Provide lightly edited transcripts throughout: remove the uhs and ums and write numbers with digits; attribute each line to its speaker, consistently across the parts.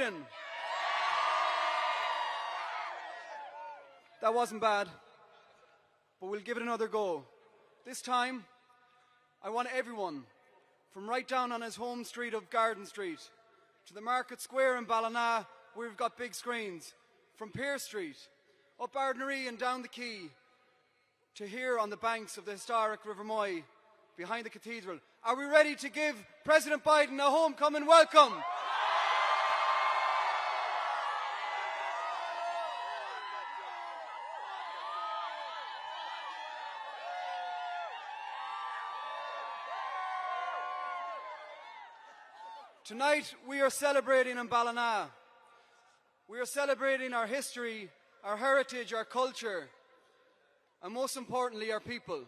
Speaker 1: Biden. That wasn't bad, but we'll give it another go. This time, I want everyone, from right down on his home street of Garden Street, to the Market Square in Ballina, where we've got big screens, from Pearse Street, up Ardnaree and down the quay, to here on the banks of the historic River Moy, behind the Cathedral. Are we ready to give President Biden a homecoming welcome? Tonight we are celebrating in Ballina. We are celebrating our history, our heritage, our culture, and most importantly, our people.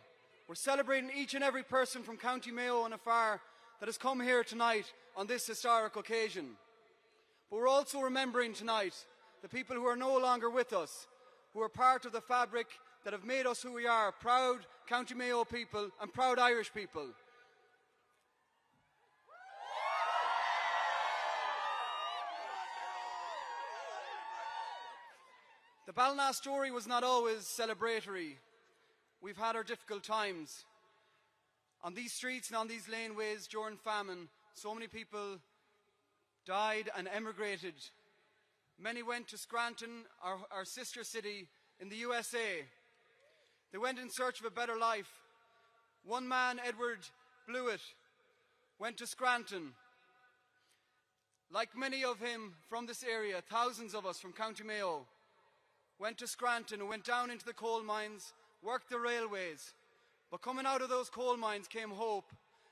Speaker 1: We're celebrating each and every person from County Mayo and afar that has come here tonight on this historic occasion. But we're also remembering tonight the people who are no longer with us, who are part of the fabric that have made us who we are, proud County Mayo people and proud Irish people. The Ballina story was not always celebratory. We've had our difficult times. On these streets and on these laneways during famine, so many people died and emigrated. Many went to Scranton, our sister city in the USA. They went in search of a better life. One man, Edward Blewett, went to Scranton. Like many of him from this area, thousands of us from County Mayo went to Scranton and went down into the coal mines, worked the railways. But coming out of those coal mines came hope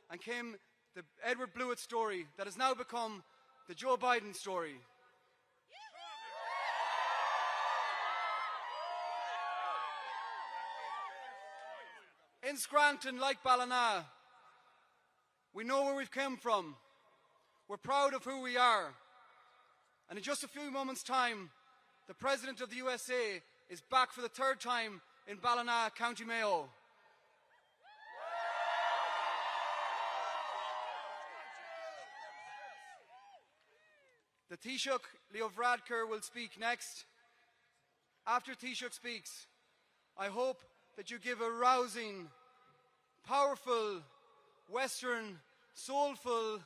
Speaker 1: and came the Edward Blewett story that has now become the Joe Biden story. In Scranton, like Ballina, we know where we've come from. We're proud of who we are. And in just a few moments' time, the President of the USA is back for the third time in Ballina, County Mayo. The Taoiseach, Leo Varadkar, will speak next. After Taoiseach speaks, I hope that you give a rousing, powerful, Western, soulful,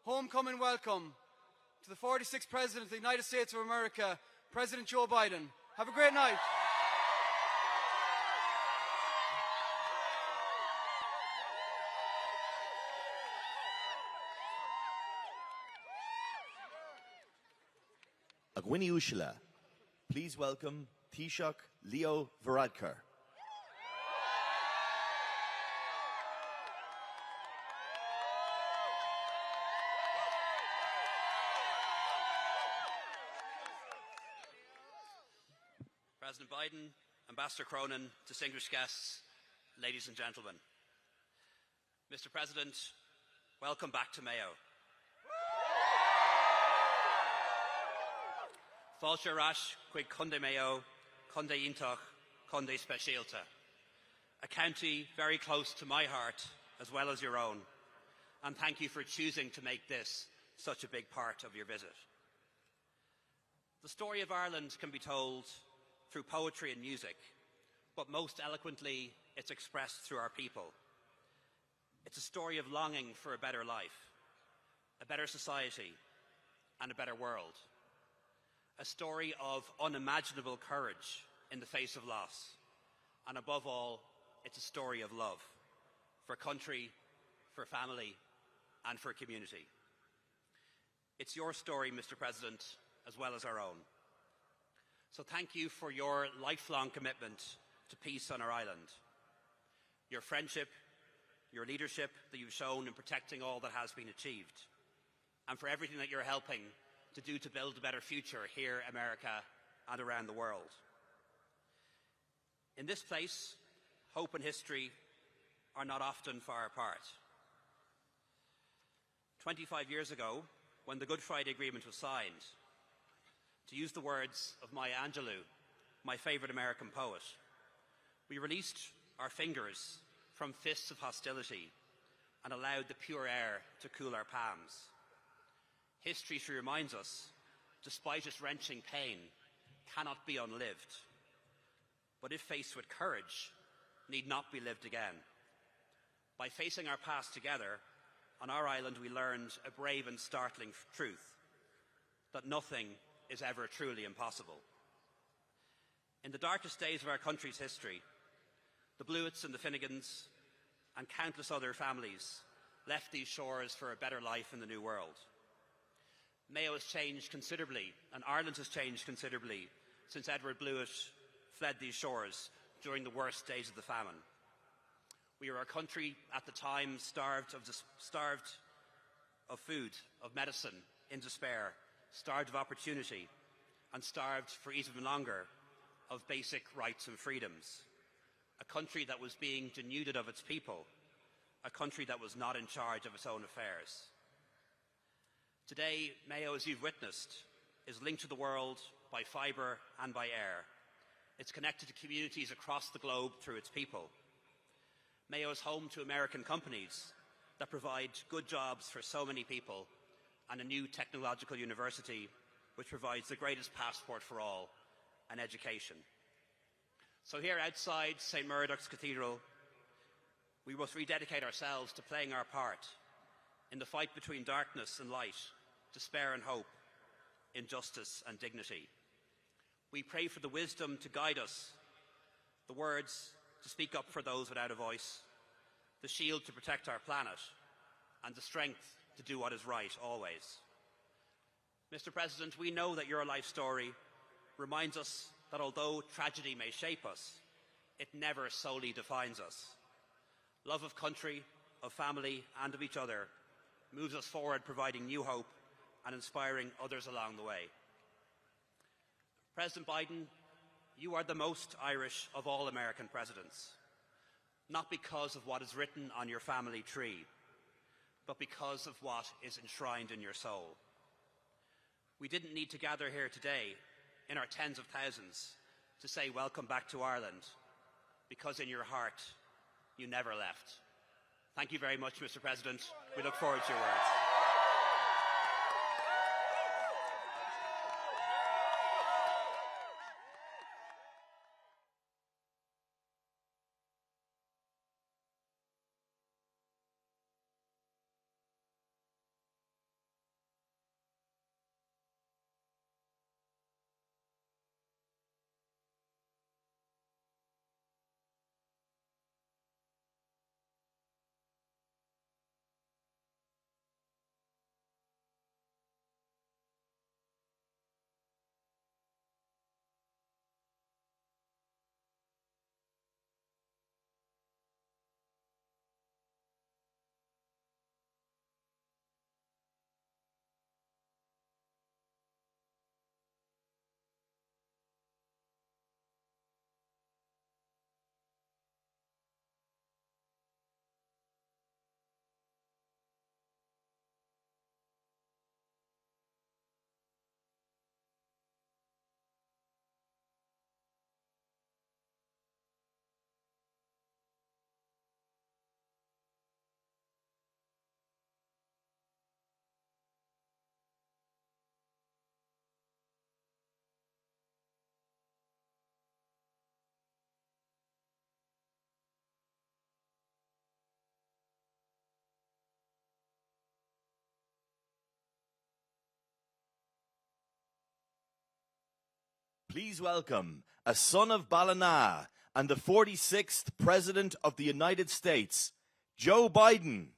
Speaker 1: homecoming welcome to the 46th President of the United States of America, President Joe Biden. Have a great night.
Speaker 2: Agwini Ushila, please welcome Taoiseach Leo Varadkar.
Speaker 3: President Biden, Ambassador Cronin, distinguished guests, ladies and gentlemen. Mr. President, welcome back to Mayo. Fáilte Rash, Quig Conde Mayo, Conde Intach, Conde Specialta. A county very close to my heart, as well as your own. And thank you for choosing to make this such a big part of your visit. The story of Ireland can be told through poetry and music, but most eloquently, it's expressed through our people. It's a story of longing for a better life, a better society, and a better world. A story of unimaginable courage in the face of loss. And above all, it's a story of love for country, for family, and for community. It's your story, Mr. President, as well as our own. So thank you for your lifelong commitment to peace on our island. Your friendship, your leadership that you've shown in protecting all that has been achieved, and for everything that you're helping to do to build a better future here in America and around the world. In this place, hope and history are not often far apart. 25 years ago, when the Good Friday Agreement was signed, to use the words of Maya Angelou, my favourite American poet, we released our fingers from fists of hostility and allowed the pure air to cool our palms. History reminds us despite its wrenching pain, cannot be unlived, but if faced with courage, need not be lived again. By facing our past together, on our island we learned a brave and startling truth, that nothing is ever truly impossible. In the darkest days of our country's history, the Blewitts and the Finnegans and countless other families left these shores for a better life in the new world. Mayo has changed considerably, and Ireland has changed considerably since Edward Blewett fled these shores during the worst days of the famine. We were a country at the time starved of food, of medicine, in despair, starved of opportunity, and starved for even longer of basic rights and freedoms. A country that was being denuded of its people, a country that was not in charge of its own affairs. Today, Mayo, as you've witnessed, is linked to the world by fibre and by air. It's connected to communities across the globe through its people. Mayo is home to American companies that provide good jobs for so many people, and a new technological university which provides the greatest passport for all, an education. So here outside St. Muredach's Cathedral, we must rededicate ourselves to playing our part in the fight between darkness and light, despair and hope, injustice and dignity. We pray for the wisdom to guide us, the words to speak up for those without a voice, the shield to protect our planet, and the strength to do what is right always. Mr. President, we know that your life story reminds us that although tragedy may shape us, it never solely defines us. Love of country, of family, and of each other moves us forward, providing new hope and inspiring others along the way. President Biden, you are the most Irish of all American presidents, not because of what is written on your family tree, but because of what is enshrined in your soul. We didn't need to gather here today in our tens of thousands to say welcome back to Ireland, because in your heart you never left. Thank you very much, Mr. President. We look forward to your words.
Speaker 2: Please welcome a son of Ballina and the 46th President of the United States, Joe Biden.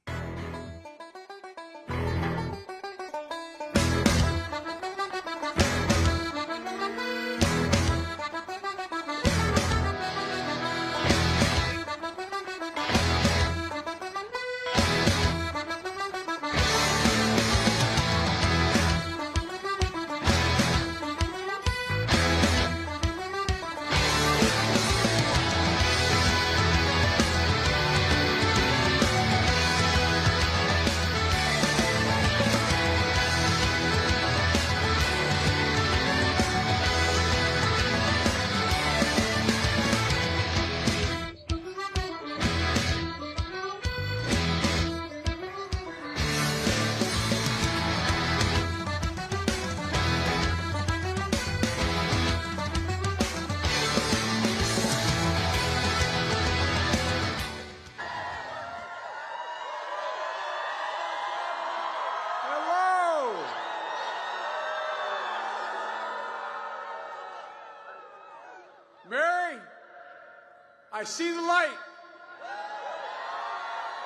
Speaker 4: I see the light.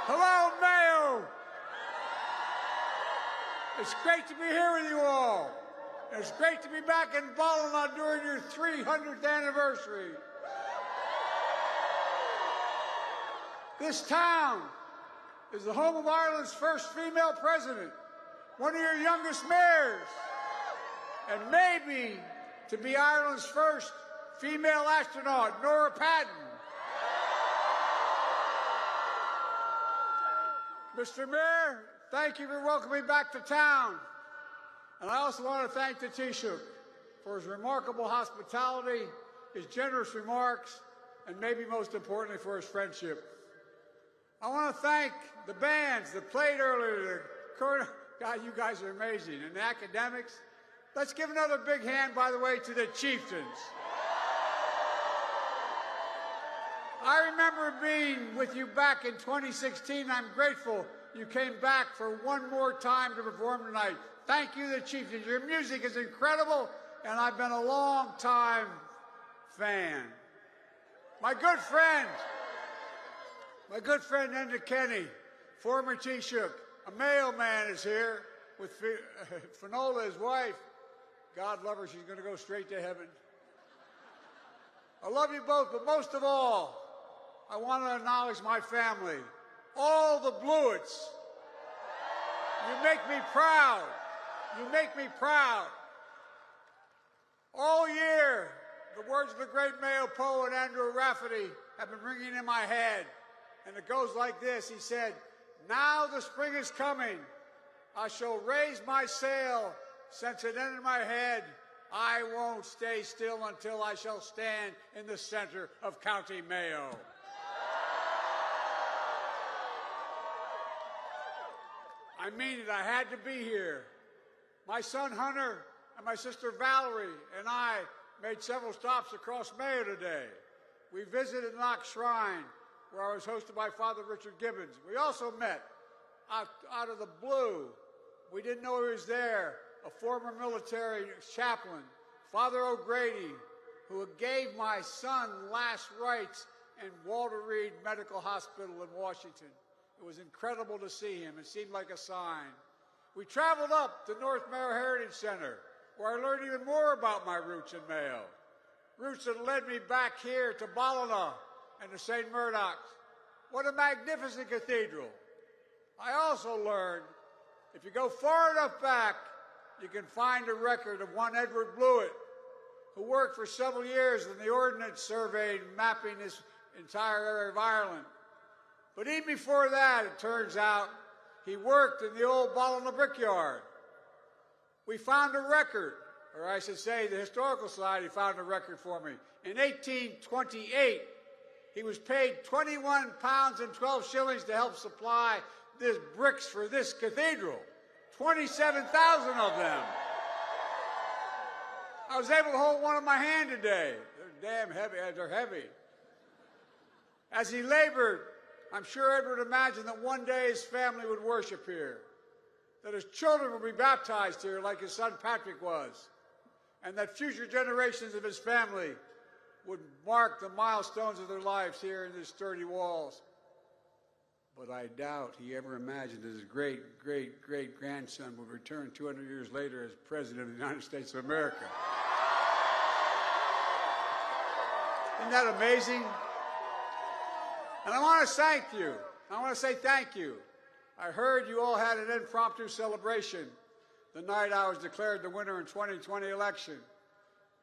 Speaker 4: Hello, Mayo. It's great to be here with you all. It's great to be back in Ballina during your 300th anniversary. This town is the home of Ireland's first female president, one of your youngest mayors, and maybe to be Ireland's first female astronaut, Nora Patton. Mr. Mayor, thank you for welcoming me back to town. And I also want to thank the Taoiseach for his remarkable hospitality, his generous remarks, and maybe most importantly for his friendship. I want to thank the bands that played earlier. God, you guys are amazing. And the academics. Let's give another big hand, by the way, to the Chieftains. I remember being with you back in 2016. I'm grateful you came back for one more time to perform tonight. Thank you, the Chieftains. Your music is incredible, and I've been a long-time fan. My good friend Enda Kenny, former Taoiseach, a Mayo man, is here with Finola, his wife. God love her, she's going to go straight to heaven. I love you both, but most of all, I want to acknowledge my family, all the Blewitts. You make me proud. You make me proud. All year, the words of the great Mayo poet Andrew Rafferty have been ringing in my head. And it goes like this. He said, "Now the spring is coming. I shall raise my sail. Since it entered my head, I won't stay still until I shall stand in the center of County Mayo." I mean it. I had to be here. My son Hunter and my sister Valerie and I made several stops across Mayo today. We visited Knox Shrine, where I was hosted by Father Richard Gibbons. We also met, out of the blue, we didn't know he was there, a former military chaplain, Father O'Grady, who gave my son last rites in Walter Reed Medical Hospital in Washington. It was incredible to see him. It seemed like a sign. We traveled up to North Mayo Heritage Center, where I learned even more about my roots in Mayo. Roots that led me back here to Ballina and to St. Muredach. What a magnificent cathedral. I also learned, if you go far enough back, you can find a record of one Edward Blewett, who worked for several years in the Ordnance Survey mapping this entire area of Ireland. But even before that, it turns out, he worked in the old Ballina brickyard. We found a record, or I should say the Historical Society found a record for me. In 1828, he was paid 21 pounds and 12 shillings to help supply this bricks for this cathedral. 27,000 of them. I was able to hold one in my hand today. They're damn heavy. They're heavy. As he labored, I'm sure Edward imagined that one day his family would worship here, that his children would be baptized here like his son Patrick was, and that future generations of his family would mark the milestones of their lives here in these sturdy walls. But I doubt he ever imagined his great-great-great-grandson would return 200 years later as President of the United States of America. Isn't that amazing? And I want to thank you. I want to say thank you. I heard you all had an impromptu celebration the night I was declared the winner in 2020 election.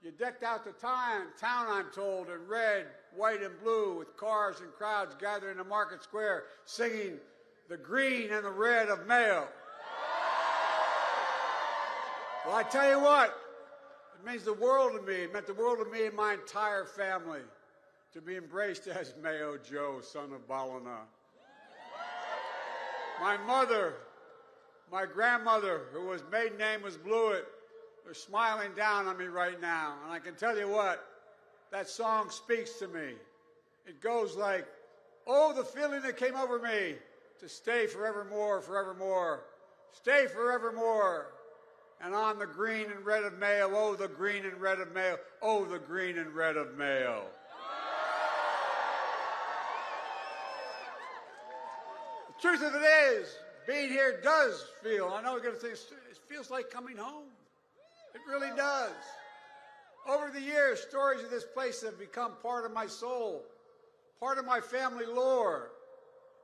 Speaker 4: You decked out the town, I'm told, in red, white, and blue, with cars and crowds gathering in the market square, singing the green and the red of Mayo. Well, I tell you what, it means the world to me. It meant the world to me and my entire family to be embraced as Mayo Joe, son of Ballina. My mother, my grandmother, whose maiden name was Blewett, they're smiling down on me right now. And I can tell you what, that song speaks to me. It goes like, oh, the feeling that came over me to stay forevermore, forevermore. Stay forevermore. And on the green and red of Mayo, oh, the green and red of Mayo, oh, the green and red of Mayo. Truth of it is, being here does feel, I know we're going to think, it feels like coming home. It really does. Over the years, stories of this place have become part of my soul, part of my family lore.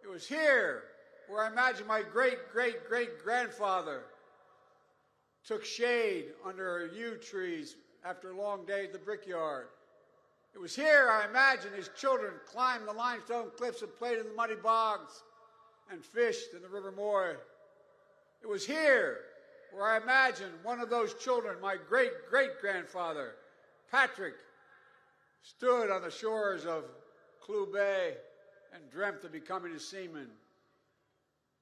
Speaker 4: It was here where I imagine my great-great-great-grandfather took shade under yew trees after a long day at the brickyard. It was here, I imagine, his children climbed the limestone cliffs and played in the muddy bogs and fished in the River Moy. It was here where I imagine one of those children, my great-great-grandfather, Patrick, stood on the shores of Clew Bay and dreamt of becoming a seaman.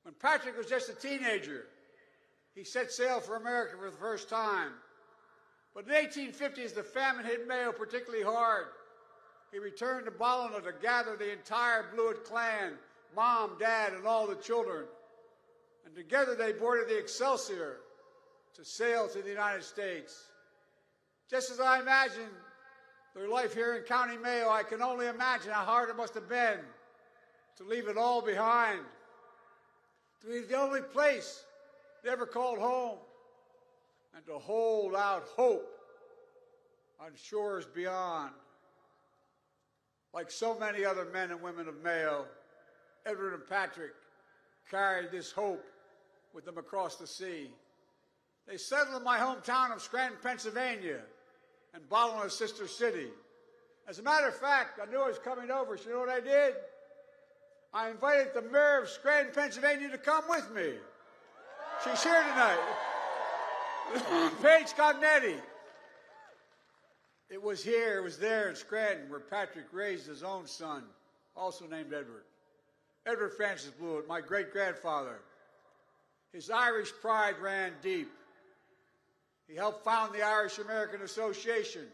Speaker 4: When Patrick was just a teenager, he set sail for America for the first time. But in the 1850s, the famine hit Mayo particularly hard. He returned to Ballina to gather the entire Blewett clan, Mom, Dad, and all the children. And together they boarded the Excelsior to sail to the United States. Just as I imagine their life here in County Mayo, I can only imagine how hard it must have been to leave it all behind, to leave the only place they ever called home, and to hold out hope on shores beyond. Like so many other men and women of Mayo, Edward and Patrick carried this hope with them across the sea. They settled in my hometown of Scranton, Pennsylvania, and Ballina's sister city. As a matter of fact, I knew I was coming over, so you know what I did? I invited the mayor of Scranton, Pennsylvania to come with me. She's here tonight. Paige Cognetti. It was there in Scranton where Patrick raised his own son, also named Edward. Edward Francis Blewett, my great-grandfather. His Irish pride ran deep. He helped found the Irish American Association,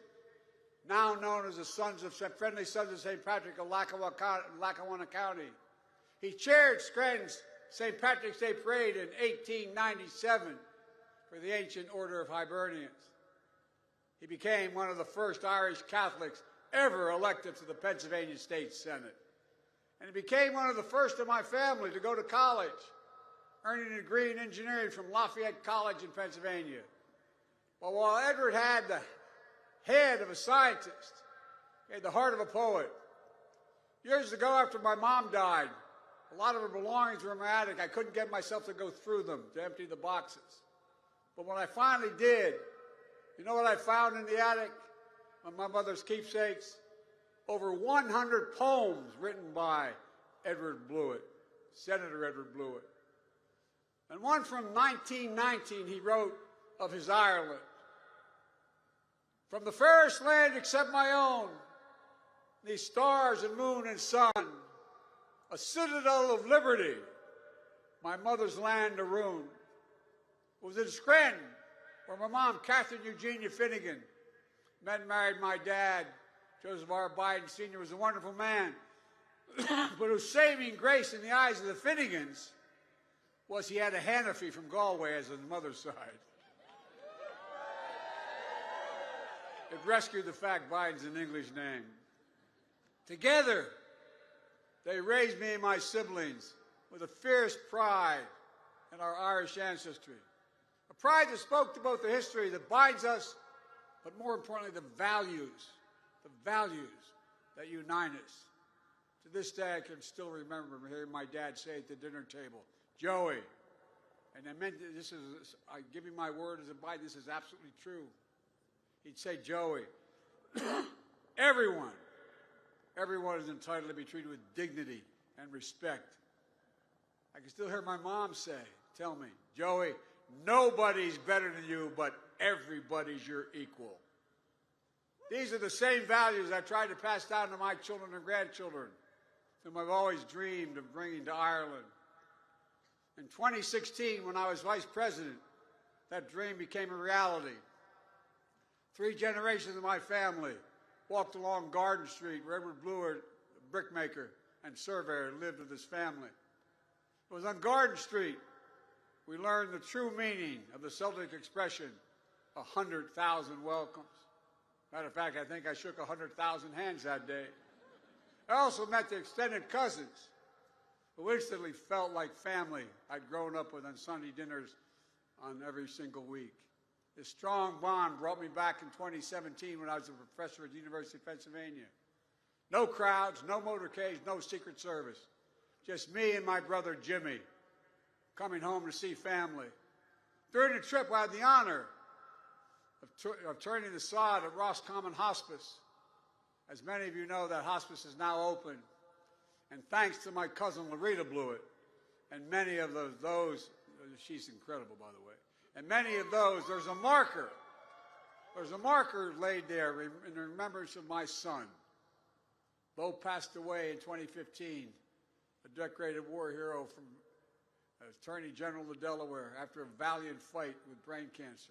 Speaker 4: now known as the Friendly Sons of St. Patrick of Lackawanna County. He chaired Scranton's St. Patrick's Day Parade in 1897 for the Ancient Order of Hibernians. He became one of the first Irish Catholics ever elected to the Pennsylvania State Senate. And he became one of the first in my family to go to college, earning a degree in engineering from Lafayette College in Pennsylvania. But while Edward had the head of a scientist, he had the heart of a poet. Years ago, after my mom died, a lot of her belongings were in my attic. I couldn't get myself to go through them, to empty the boxes. But when I finally did, you know what I found in the attic? Of my mother's keepsakes? Over 100 poems written by Edward Blewett, Senator Edward Blewett. And one from 1919 he wrote of his Ireland. From the fairest land except my own, these stars and moon and sun, a citadel of liberty, my mother's land to ruin. It was in Scranton, where my mom, Catherine Eugenia Finnegan, met and married my dad. Joseph R. Biden Sr. was a wonderful man, but whose saving grace in the eyes of the Finnegans was he had a Hanafi from Galway as his mother's side. It rescued the fact Biden's an English name. Together, they raised me and my siblings with a fierce pride in our Irish ancestry. A pride that spoke to both the history that binds us, but more importantly, the values that unite us. To this day, I can still remember hearing my dad say at the dinner table, Joey, and I meant this is, I give you my word as a Biden, this is absolutely true. He'd say, Joey, everyone is entitled to be treated with dignity and respect. I can still hear my mom tell me, Joey, nobody's better than you, but everybody's your equal. These are the same values I tried to pass down to my children and grandchildren, whom I've always dreamed of bringing to Ireland. In 2016, when I was vice president, that dream became a reality. 3 generations of my family walked along Garden Street, where Edward Blewett, a brickmaker and surveyor, lived with his family. It was on Garden Street we learned the true meaning of the Celtic expression, 100,000 welcomes. Matter of fact, I think I shook 100,000 hands that day. I also met the extended cousins who instantly felt like family I'd grown up with on Sunday dinners on every single week. This strong bond brought me back in 2017 when I was a professor at the University of Pennsylvania. No crowds, no motorcades, no Secret Service. Just me and my brother Jimmy coming home to see family. During the trip, I had the honor of turning the sod at Roscommon Hospice. As many of you know, that hospice is now open. And thanks to my cousin Larita Blewett, and many of those, she's incredible, by the way, and many of those, there's a marker laid there in remembrance of my son. Bo passed away in 2015, a decorated war hero from Attorney General of Delaware after a valiant fight with brain cancer.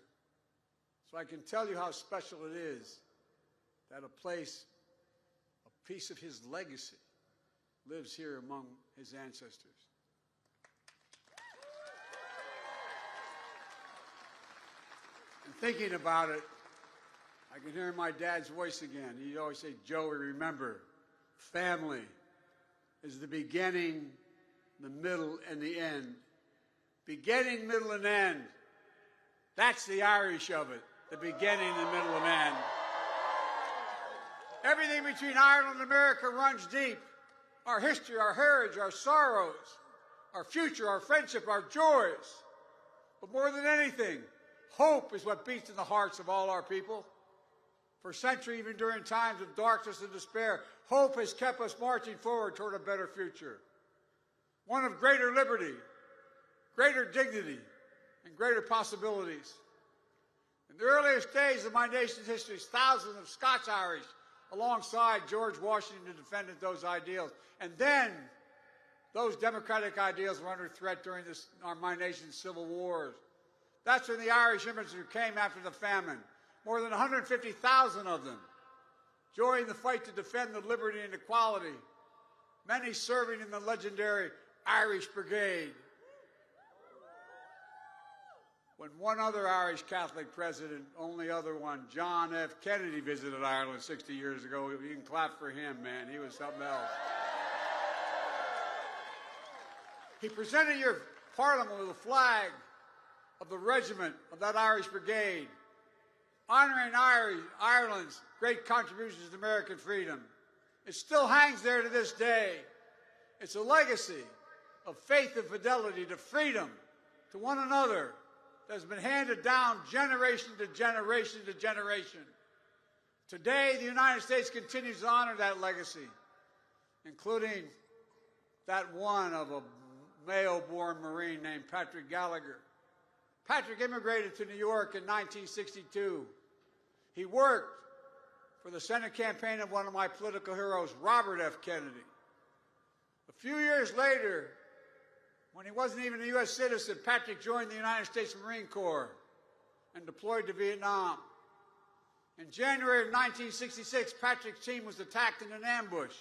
Speaker 4: So I can tell you how special it is that a piece of his legacy lives here among his ancestors. And thinking about it, I can hear my dad's voice again. He'd always say, Joey, remember, family is the beginning, the middle, and the end. Beginning, middle, and end. That's the Irish of it. The beginning, the middle, and end. Everything between Ireland and America runs deep. Our history, our heritage, our sorrows, our future, our friendship, our joys. But more than anything, hope is what beats in the hearts of all our people. For centuries, even during times of darkness and despair, hope has kept us marching forward toward a better future. One of greater liberty, greater dignity, and greater possibilities. In the earliest days of my nation's history, thousands of Scots-Irish alongside George Washington defended those ideals. And then those democratic ideals were under threat during my nation's civil wars. That's when the Irish immigrants came after the famine. More than 150,000 of them joined the fight to defend the liberty and equality, many serving in the legendary Irish Brigade. When one other Irish Catholic president, only other one, John F. Kennedy, visited Ireland 60 years ago, you can clap for him, man. He was something else. He presented your Parliament with a flag of the regiment of that Irish Brigade, honoring Ireland's great contributions to American freedom. It still hangs there to this day. It's a legacy of faith and fidelity to freedom, to one another, that has been handed down generation to generation to generation. Today, the United States continues to honor that legacy, including that one of a Mayo-born Marine named Patrick Gallagher. Patrick immigrated to New York in 1962. He worked for the Senate campaign of one of my political heroes, Robert F. Kennedy. A few years later, when he wasn't even a U.S. citizen, Patrick joined the United States Marine Corps and deployed to Vietnam. In January of 1966, Patrick's team was attacked in an ambush.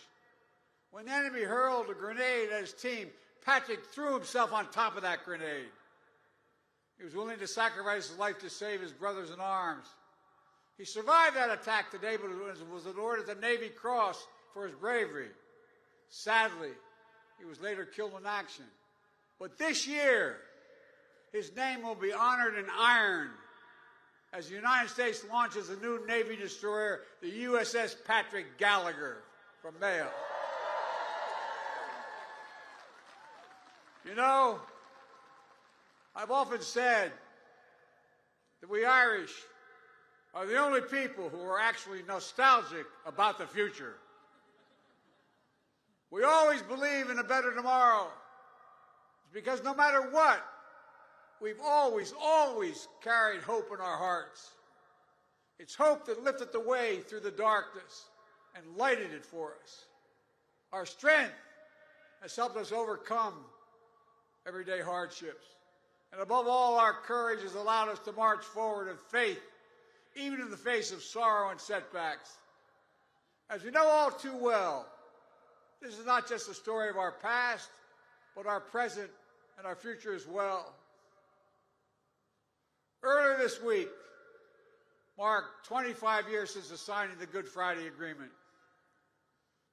Speaker 4: When the enemy hurled a grenade at his team, Patrick threw himself on top of that grenade. He was willing to sacrifice his life to save his brothers in arms. He survived that attack today, but was awarded the Navy Cross for his bravery. Sadly, he was later killed in action. But this year, his name will be honored in iron as the United States launches a new Navy destroyer, the USS Patrick Gallagher from Mayo. You know, I've often said that we Irish are the only people who are actually nostalgic about the future. We always believe in a better tomorrow. It's because no matter what, we've always carried hope in our hearts. It's hope that lifted the way through the darkness and lighted it for us. Our strength has helped us overcome everyday hardships. And above all, our courage has allowed us to march forward in faith, even in the face of sorrow and setbacks. As we know all too well, this is not just a story of our past, but our present and our future as well. Earlier this week marked 25 years since the signing of the Good Friday Agreement.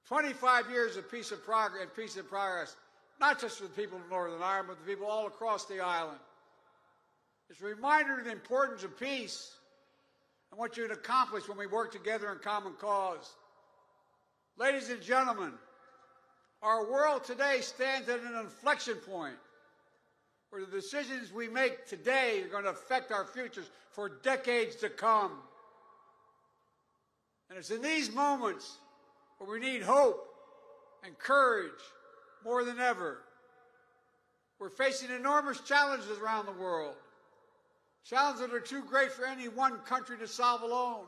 Speaker 4: 25 years of peace and progress not just for the people of Northern Ireland, but the people all across the island. It's a reminder of the importance of peace and what you can accomplish when we work together in common cause. Ladies and gentlemen, our world today stands at an inflection point where the decisions we make today are going to affect our futures for decades to come. And it's in these moments where we need hope and courage more than ever. We're facing enormous challenges around the world, challenges that are too great for any one country to solve alone.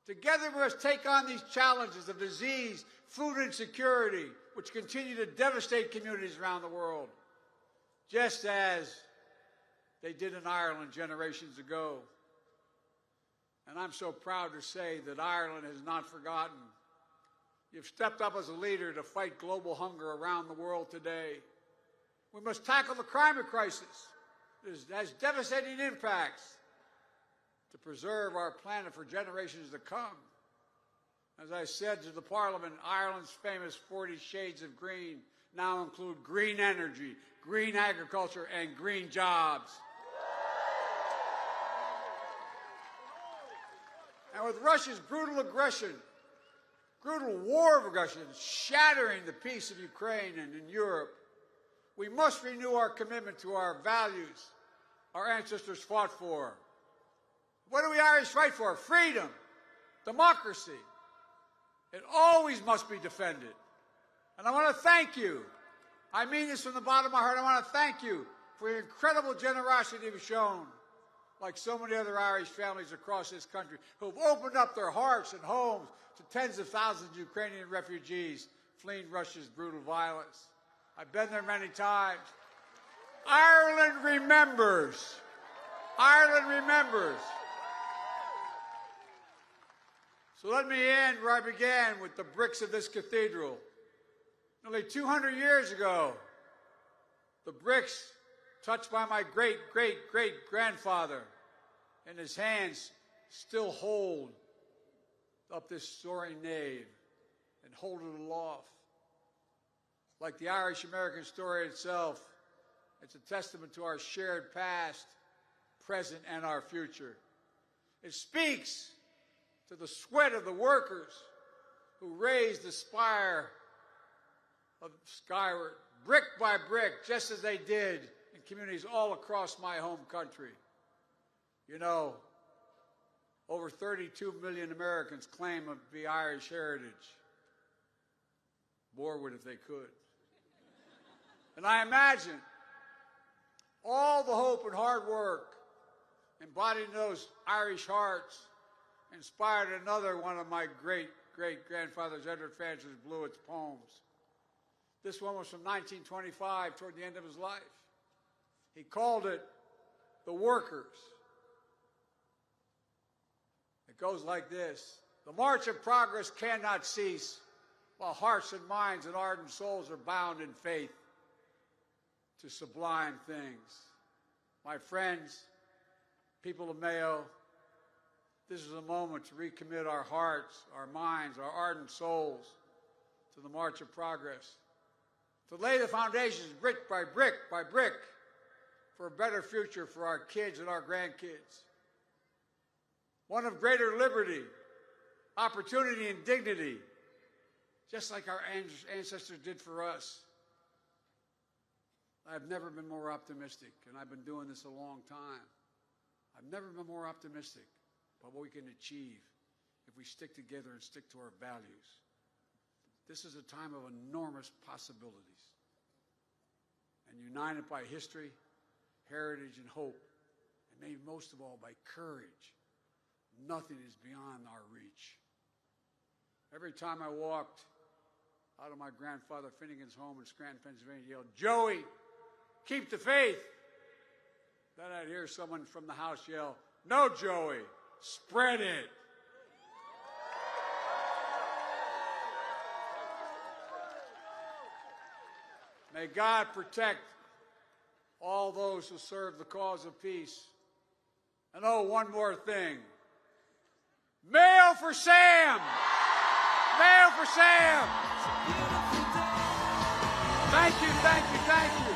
Speaker 4: Together we must take on these challenges of disease, food insecurity, which continue to devastate communities around the world, just as they did in Ireland generations ago. And I'm so proud to say that Ireland has not forgotten. You've stepped up as a leader to fight global hunger around the world today. We must tackle the climate crisis that has devastating impacts to preserve our planet for generations to come. As I said to the Parliament, Ireland's famous 40 shades of green now include green energy, green agriculture, and green jobs. And with Russia's brutal war of aggression, shattering the peace of Ukraine and in Europe, we must renew our commitment to our values our ancestors fought for. What do we Irish fight for? Freedom, democracy. It always must be defended. And I want to thank you. I mean this from the bottom of my heart. I want to thank you for your incredible generosity you've shown, like so many other Irish families across this country who have opened up their hearts and homes to tens of thousands of Ukrainian refugees fleeing Russia's brutal violence. I've been there many times. Ireland remembers. Ireland remembers. So let me end where I began, with the bricks of this cathedral. Nearly 200 years ago, the bricks touched by my great-great-great-grandfather in his hands still hold up this soaring nave and hold it aloft. Like the Irish-American story itself, it's a testament to our shared past, present, and our future. It speaks to the sweat of the workers who raised the spire of skyward, brick by brick, just as they did in communities all across my home country. You know, over 32 million Americans claim to be Irish heritage. More would if they could. And I imagine all the hope and hard work embodied in those Irish hearts inspired another one of my great-great-grandfathers, Edward Francis Blewett's poems. This one was from 1925, toward the end of his life. He called it The Workers. It goes like this: the march of progress cannot cease while hearts and minds and ardent souls are bound in faith to sublime things. My friends, people of Mayo, this is a moment to recommit our hearts, our minds, our ardent souls to the march of progress, to lay the foundations brick by brick by brick for a better future for our kids and our grandkids. One of greater liberty, opportunity, and dignity, just like our ancestors did for us. I've never been more optimistic, and I've been doing this a long time. I've never been more optimistic about what we can achieve if we stick together and stick to our values. This is a time of enormous possibilities. And united by history, heritage, and hope, and maybe most of all by courage, nothing is beyond our reach. Every time I walked out of my grandfather Finnegan's home in Scranton, Pennsylvania, he yelled, "Joey, keep the faith." Then I'd hear someone from the house yell, "No, Joey, spread it." May God protect all those who serve the cause of peace. And oh, one more thing. Mayo for Sam! Mayo for Sam! Thank you, thank you, thank you.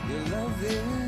Speaker 5: Your love is